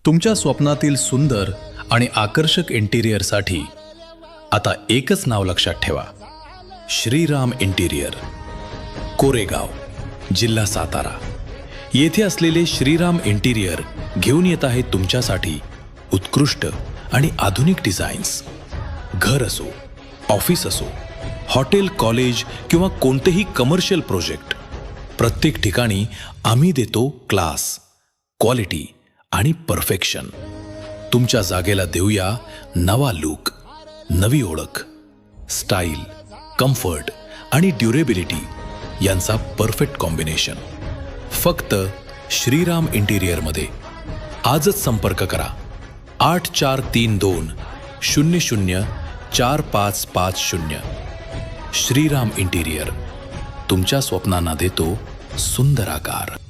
तुमच्या स्वप्नातील सुंदर आणि आकर्षक इंटिरियरसाठी आता एकच नाव लक्षात ठेवा, श्रीराम इंटिरियर, कोरेगाव, जिल्हा सातारा. येथे असलेले श्रीराम इंटिरियर घेऊन येत आहे तुमच्यासाठी उत्कृष्ट आणि आधुनिक डिझाईन्स. घर असो, ऑफिस असो, हॉटेल, कॉलेज किंवा कोणतेही कमर्शियल प्रोजेक्ट, प्रत्येक ठिकाणी आम्ही देतो क्लास, क्वालिटी आणि परफेक्शन. तुमच्या जागेला देऊया नवा लुक, नवी ओळख. स्टाईल, कम्फर्ट आणि ड्युरेबिलिटी यांचा परफेक्ट कॉम्बिनेशन फक्त श्रीराम इंटिरियरमध्ये. आजच संपर्क करा 8432004550. श्रीराम इंटिरियर तुमच्या स्वप्नांना देतो सुंदर आकार.